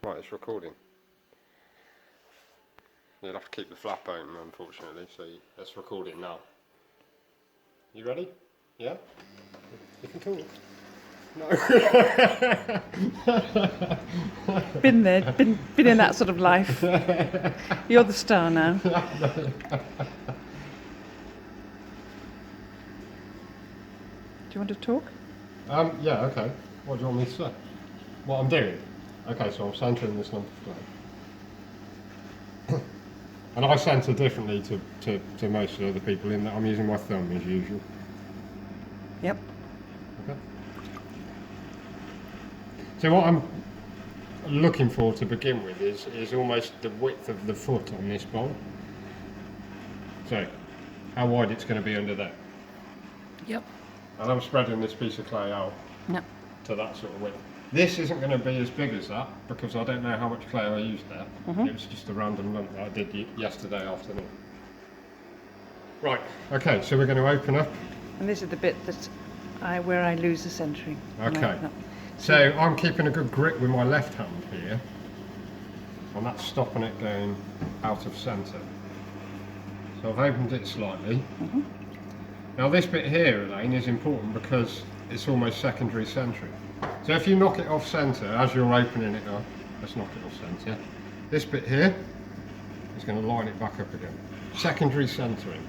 Right, it's recording. You'll have to keep the flap open, unfortunately, so it's recording now. You ready? Yeah? You can talk. No. Been there, been in that sort of life. You're the star now. Do you want to talk? Yeah, okay. What do you want me to say? What I'm doing? Okay, so I'm centering this lump of clay. And I center differently to most of the other people in that I'm using my thumb as usual. Yep. Okay. So what I'm looking for to begin with is almost the width of the foot on this bowl. So, how wide it's going to be under there. Yep. And I'm spreading this piece of clay out to that sort of width. This isn't going to be as big as that because I don't know how much clay I used there. It was just a random lump that I did yesterday afternoon. Right, okay, so we're going to open up. And this is the bit that where I lose the centering. Okay, so I'm keeping a good grip with my left hand here, and that's stopping it going out of centre. So I've opened it slightly. Now this bit here, Elaine, is important because it's almost secondary centering. So if you knock it off centre as you're opening it up, let's knock it off centre. This bit here is going to line it back up again. Secondary centering.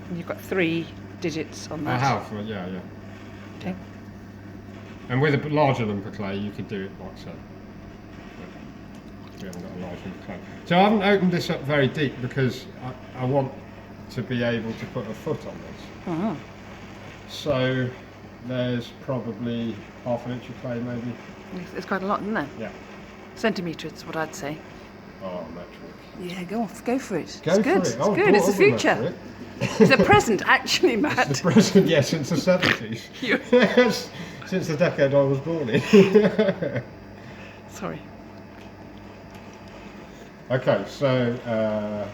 And you've got 3 digits on that. I have, yeah. Okay. And with a larger lump of clay, you could do it like so. But we haven't got a large lump of clay. So I haven't opened this up very deep because I want to be able to put a foot on this. So there's probably half an inch of clay maybe. It's quite a lot, isn't there? Yeah. Centimetre is what I'd say. Oh, metric. Yeah, go for it. It's Go good. for it. Oh, It's good. It's the future. It's the present, actually, Matt. It's the present, yes, since the 70s. Yes, since the decade I was born in. Sorry. Okay, so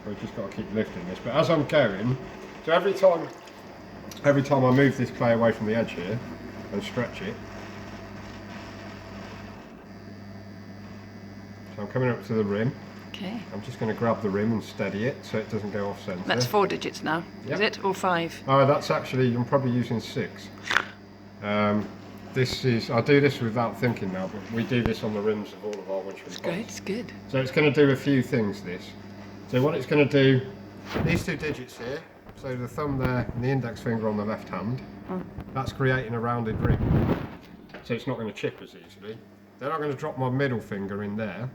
we've just got to keep lifting this. But as I'm going, so every time I move this clay away from the edge here and stretch it, so I'm coming up to the rim. Okay. I'm just going to grab the rim and steady it so it doesn't go off centre. That's 4 digits now, is it? Or 5? Oh, that's actually, I'm probably using 6. This is, I do this without thinking now, but we do this on the rims of all of our Winchcombe pots. Great, it's good. So it's going to do a few things, this. So what it's going to do, these 2 digits here, so the thumb there and the index finger on the left hand, that's creating a rounded rim. So it's not going to chip as easily. Then I'm going to drop my middle finger in there.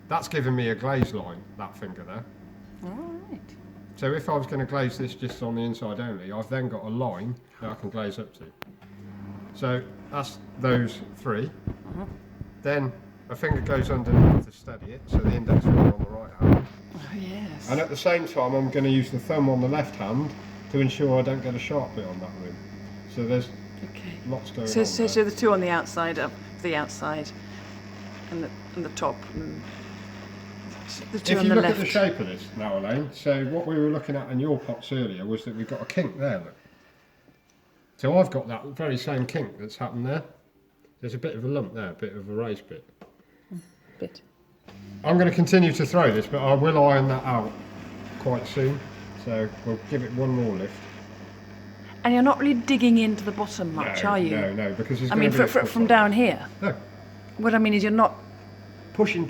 That's giving me a glaze line, that finger there. Alright. So if I was going to glaze this just on the inside only, I've then got a line that I can glaze up to. So that's those 3. Then a finger goes underneath to steady it, so the index finger on the right hand. Oh yes. And at the same time I'm going to use the thumb on the left hand to ensure I don't get a sharp bit on that rim. So there's lots going on there. So the 2 on the outside, up the outside, and the top. And the 2 if on you the look left. at the shape of this now, Elaine, so what we were looking at in your pots earlier was that we've got a kink there, look. So I've got that very same kink that's happened there. There's a bit of a lump there, a bit of a raised bit. I'm going to continue to throw this, but I will iron that out quite soon. So we'll give it one more lift. And you're not really digging into the bottom much, are you? No, because it's I mean, from down here. No. What I mean is you're not pushing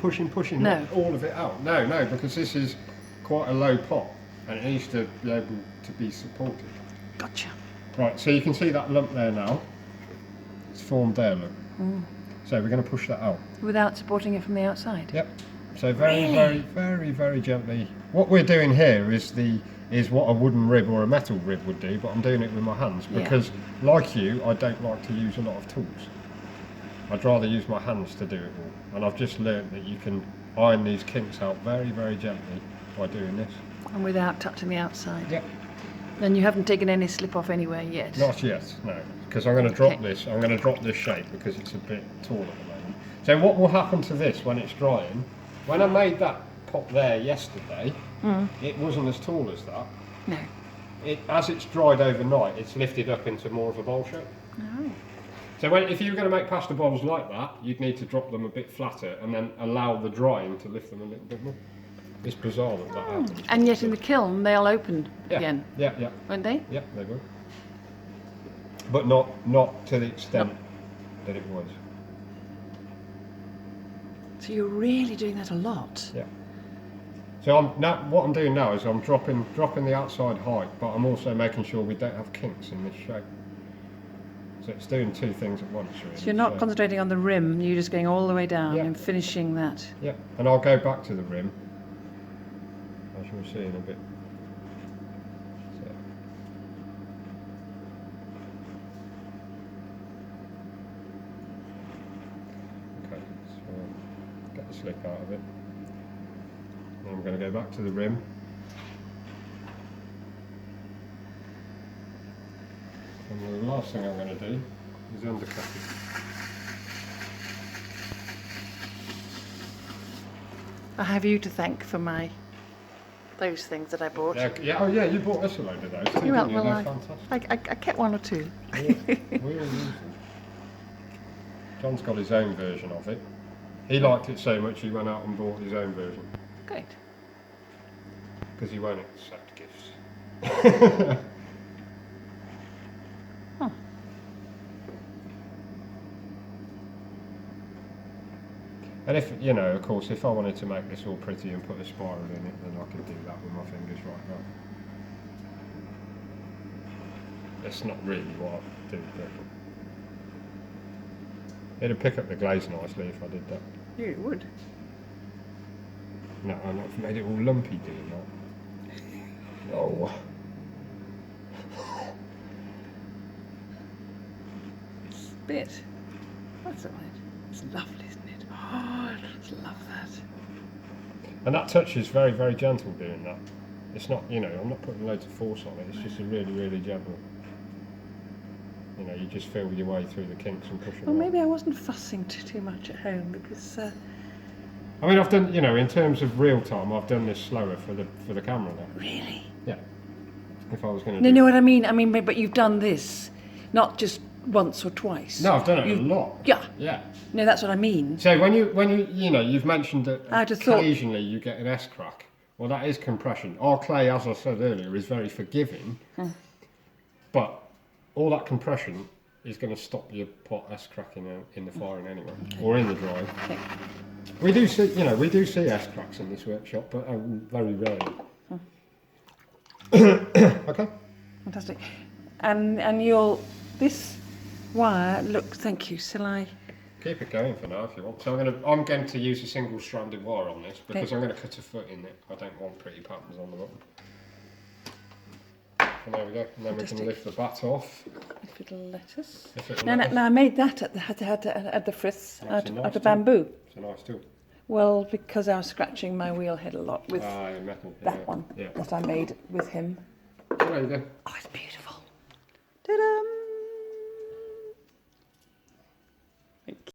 No. all of it out. No, because this is quite a low pot and it needs to be able to be supported. Gotcha. Right, so you can see that lump there now. It's formed there, look. So we're going to push that out. Without supporting it from the outside? Yep. So very gently. What we're doing here is what a wooden rib or a metal rib would do, but I'm doing it with my hands because, like you, I don't like to use a lot of tools. I'd rather use my hands to do it all. And I've just learned that you can iron these kinks out very gently by doing this. And without touching the outside? Yep. And you haven't taken any slip off anywhere yet? Not yet, no. Because I'm going to drop this. I'm going to drop this shape because it's a bit tall at the moment. So what will happen to this when it's drying? When I made that pot there yesterday, it wasn't as tall as that. No. As it's dried overnight, it's lifted up into more of a bowl shape. Oh. So if you were going to make pasta bowls like that, you'd need to drop them a bit flatter and then allow the drying to lift them a little bit more. It's bizarre that happens. And yet in the kiln they'll open again. Yeah. Won't they? Yeah, they will. But not to the extent that it was. So you're really doing that a lot. Yeah. So what I'm doing now is I'm dropping the outside height, but I'm also making sure we don't have kinks in this shape. So it's doing two things at once, really. So you're not concentrating on the rim, you're just going all the way down and finishing that. Yeah, and I'll go back to the rim, as you'll see in a bit. So. Okay, so get the slip out of it. Then I'm going to go back to the rim. And the last thing I'm going to do is undercut it. I have you to thank for those things that I bought. Yeah, you bought us a load of those too, didn't you? They're fantastic. I kept one or two. Yeah, we all use them. John's got his own version of it. He liked it so much he went out and bought his own version. Great. Because he won't accept gifts. Huh. And if, you know, of course, if I wanted to make this all pretty and put a spiral in it, then I could do that with my fingers right now. That's not really what I do, but it'd pick up the glaze nicely if I did that. Yeah, it would. No, I've made it all lumpy doing that. No. Bit. That's all right. It's lovely, isn't it? Oh, I just love that. And that touch is very, very gentle doing that. It's not, you know, I'm not putting loads of force on it. It's just a really, really gentle. You know, you just feel your way through the kinks and push them. Well, maybe I wasn't fussing too much at home because. I mean, I've done, you know, in terms of real time, I've done this slower for the camera now. Really? Yeah. If I was going to. No, know what I mean? I mean, but you've done this, not just once or twice. No, I've done it a lot. Yeah. Yeah. No, that's what I mean. So when you know, you've mentioned that I just thought occasionally you get an S crack. Well, that is compression. Our clay, as I said earlier, is very forgiving, but all that compression is going to stop your pot S cracking in the firing anyway, or in the drying. Okay. We do see S cracks in this workshop, but very rarely. Okay. Fantastic. And this wire. Look, thank you. Shall I? Keep it going for now if you want. So I'm going to use a single stranded wire on this because I'm going to cut a foot in it. I don't want pretty patterns on the bottom. And there we go. And then we can lift the bat off. If it'll let us. Now I made that at the frith out of bamboo. It's a nice tool. Well, because I was scratching my wheel head a lot with metal. that one that I made with him. There you go. Oh, it's beautiful. Ta-da!